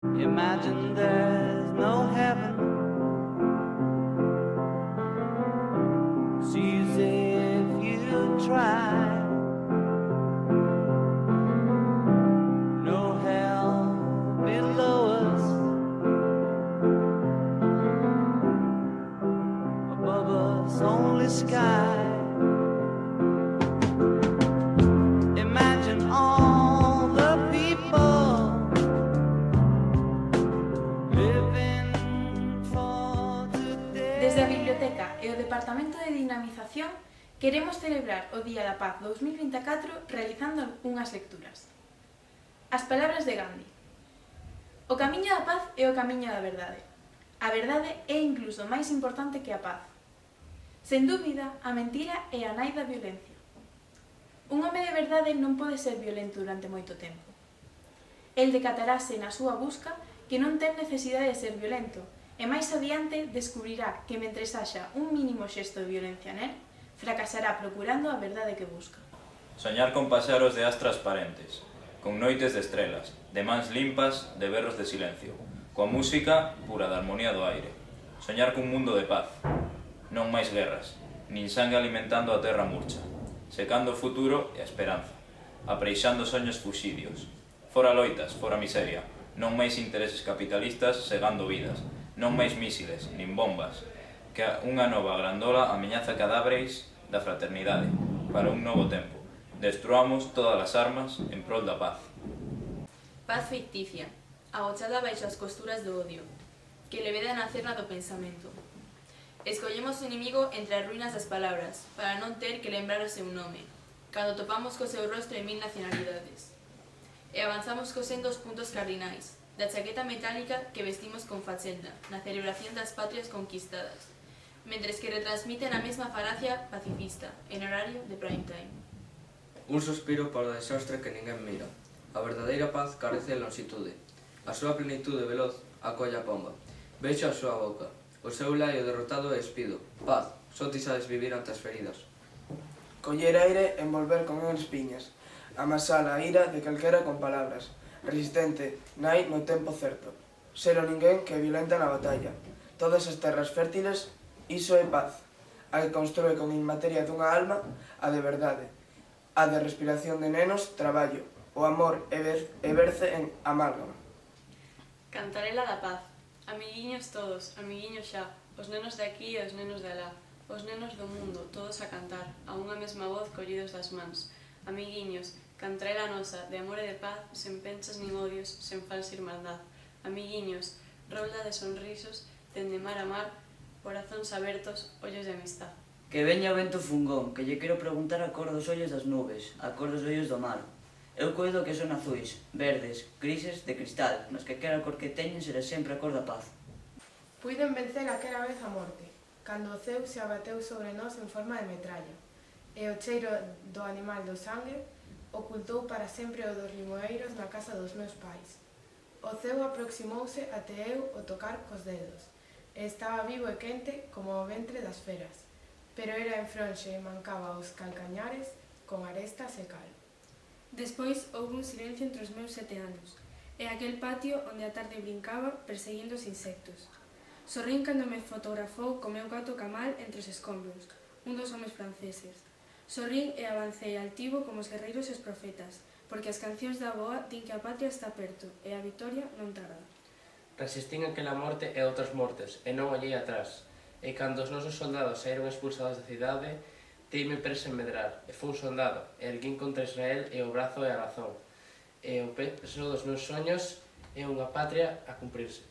Imagine there's no heaven. It's easy if you try. No hell below us. Above us, only sky. Imagine all the people living for today. Desde a Biblioteca e o Departamento de Dinamización queremos celebrar o Día da Paz 2024 realizando unhas lecturas. As palabras de Gandhi. O camiño da paz é o camiño da verdade. A verdade é incluso máis importante que a paz. Sen dúbida, a mentira é a nai da violencia. Un home de verdade non pode ser violento durante moito tempo. El decatarase na súa busca que non ten necesidade de ser violento, e máis adiante descubrirá que mentres haxa un mínimo xesto de violencia nel, fracasará procurando a verdade que busca. Soñar con paxaros de as transparentes, con noites de estrelas, de mans limpas, de berros de silencio, coa música pura da armonía do aire. Soñar cun mundo de paz, non máis guerras, nin sangue alimentando a terra murcha, secando o futuro e a esperanza, apreixando soños fuxidios. Fora loitas, fora miseria, non máis intereses capitalistas segando vidas, non máis mísiles, nin bombas, que unha nova grandola ameñaza cadáveres da fraternidade para un novo tempo. Destruamos todas as armas en prol da paz. Paz ficticia, agochada baixo as costuras do odio, que leveda na cerna do pensamento. Escollemos o inimigo entre as ruínas das palabras, para non ter que lembrar o seu nome, cando topamos co seu rostro en 1000 nacionalidades. E avanzamos cosendo os puntos cardinais, da chaqueta metálica que vestimos con fachenda, na celebración das patrias conquistadas, mentres que retransmiten a mesma falacia pacifista, en horario de prime time. Un suspiro para o desastre que ninguén mira. A verdadeira paz carece de longitude. A súa plenitude veloz acolle a pomba. Vexo a súa boca. O seu laio derrotado e espido. Paz, só ti sabes vivir ante as feridas. Coller aire, envolver con espiñas. Amasar a ira de calquera con palabras. Resistente, nai no tempo certo. Ser o ninguén que violenta na batalla. Todas as terras fértiles, iso é paz. A que construe con inmateria dunha alma, a de verdade. A de respiración de nenos, traballo. O amor e verce en amálgama. Cantarela da paz. Amiguiños todos, amiguiños xa, os nenos de aquí e os nenos de alá, os nenos do mundo, todos a cantar, a unha mesma voz collidos das mans. Amiguiños, cantarela nosa, de amor e de paz, sen penchas nin odios, sen falsa irmandad. Amiguiños, rolda de sonrisos, dende mar a mar, corazóns abertos, ollos de amistad. Que veña o vento fungón, que lle quero preguntar a cor dos ollos das nubes, a cor dos ollos do mar. Eu coido que son azuis, verdes, grises, de cristal, mas que quera cor que teñen será sempre a cor da paz. Puiden vencer aquela vez a morte, cando o ceu se abateu sobre nós en forma de metralla, e o cheiro do animal do sangue ocultou para sempre o dos limoeiros na casa dos meus pais. O ceu aproximouse até eu o tocar cos dedos, e estaba vivo e quente como o ventre das feras, pero era en fronxe e mancaba os calcañares con arestas e cal. Despois houve un silencio entre os meus 7 anos, e aquel patio onde a tarde brincaba perseguindo os insectos. Sorrín cando me fotografou co meu gato Camal entre os escombros, un dos homes franceses. Sorrín e avancei altivo como os guerreiros e os profetas, porque as cancións da avoa din que a patria está perto e a vitoria non tarda. Resistín aquela morte e outras mortes, e non olhei atrás. E cando os nosos soldados saíron expulsados da cidade, teime preso en medrar, e fui un soldado, e erguín contra Israel e o brazo e a razón. E o peso dos meus soños é unha patria a cumprirse.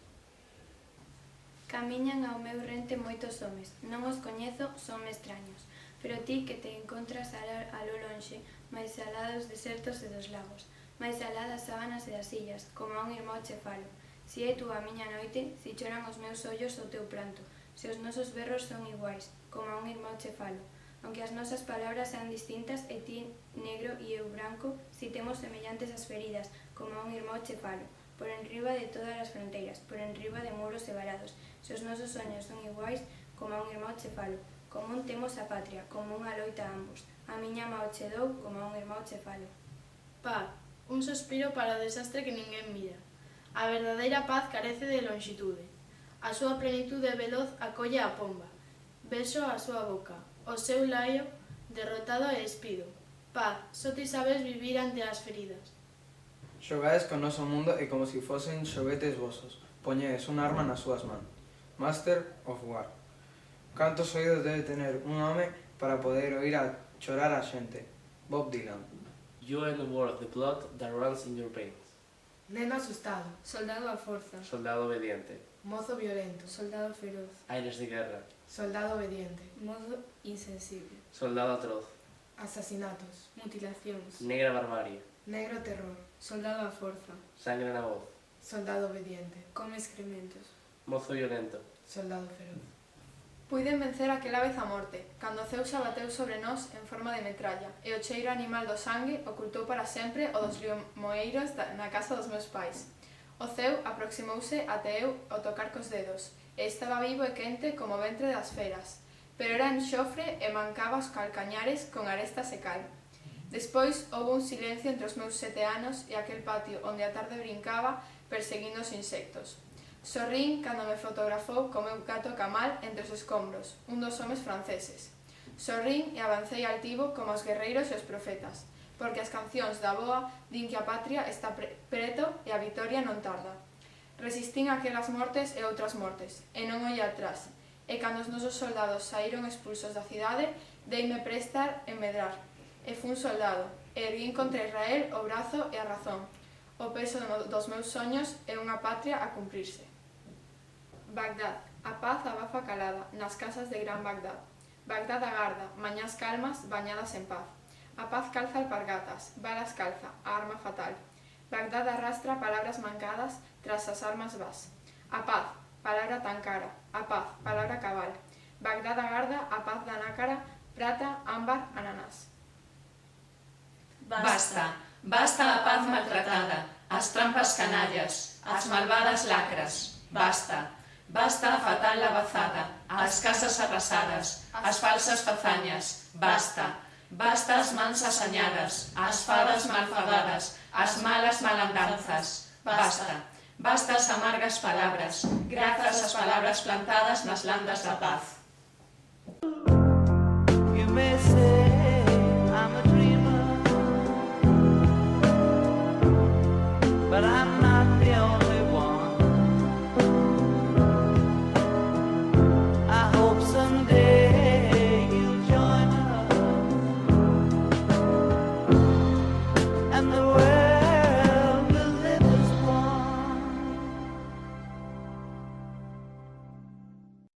Camiñan ao meu rente moitos homes, non os coñezo, sonme extraños, pero ti que te encontras a lo lonxe, máis alá dos desertos e dos lagos, máis alá das sábanas e das illas, como a un irmão che falo. Si é tú a miña noite, si choran os meus ollos o teu pranto, se os nosos berros son iguais, como a un irmão che falo. Aunque as nosas palabras sean distintas e ti negro e eu branco, si temos semellantes as feridas, como a un irmão che falo, por enriba de todas as fronteiras, por enriba de muros e varados. Se os nosos soños son iguais, como a un irmão che falo, común temos a patria, como unha loita a ambos. A miña mao che dou, como a un irmão che falo. Paz, un suspiro para o desastre que ninguén mira. A verdadeira paz carece de longitude. A súa plenitude veloz acolle a pomba. Beso a súa boca, o seu laio derrotado e espido. Paz, só ti sabes vivir ante as feridas. Xogades con noso mundo e como se fosen xoguetes vosos. Poñedes un arma nas súas mans. Master of War. Cantos oídos debe tener un home para poder oír a chorar a xente? Bob Dylan. You are the war of the blood that runs in your veins. Neno asustado, Soldado a forza, Soldado obediente. mozo violento, soldado feroz, Aires de guerra. soldado obediente, modo insensible, Soldado atroz. asasinatos, mutilacións, Negra barbarie. negro terror, soldado a forza, Sangre na voz. soldado obediente, come excrementos, Mozo violento. soldado feroz. Puiden vencer aquela vez a morte, cando Zeus abateu sobre nós en forma de metralla, e o cheiro animal do sangue ocultou para sempre o dos limoeiros na casa dos meus pais. O Ceu aproximouse até eu ao tocar cos dedos, e estaba vivo e quente como o ventre das feras, pero era enxofre e mancaba os calcañares con arestas e cal. Despois houve un silencio entre os meus 7 anos e aquel patio onde a tarde brincaba perseguindo os insectos. Sorrín cando me fotografou co meu gato Kamal entre os escombros, un dos homes franceses. Sorrín e avancei altivo como os guerreiros e os profetas, porque as cancións da boa din que a patria está preto e a vitoria non tarda. Resistín aquelas mortes e outras mortes, e non olhei atrás, e cando os nosos soldados saíron expulsos da cidade, deime prestar e medrar, e fun soldado, e erguín contra Israel o brazo e a razón, o peso dos meus soños e unha patria a cumprirse. Bagdad, a paz abafa calada, nas casas de Gran Bagdad. Bagdad agarda, mañás calmas, bañadas en paz. A paz calza alpargatas, balas calza, a arma fatal. Bagdad arrastra palabras mancadas tras as armas vas. A paz, palabra tan cara, a paz, palabra cabal. Bagdad agarda, a paz da nácara, prata, ámbar, ananás. Basta, basta a paz maltratada, as trampas canallas, as malvadas lacras. Basta, basta a fatal lavazada, as casas arrasadas, as falsas fazañas. Basta, basta as mans asañadas, as fadas malfadadas, as malas malandanzas. Basta, basta as amargas palabras, grazas as palabras plantadas nas landas da paz. You may say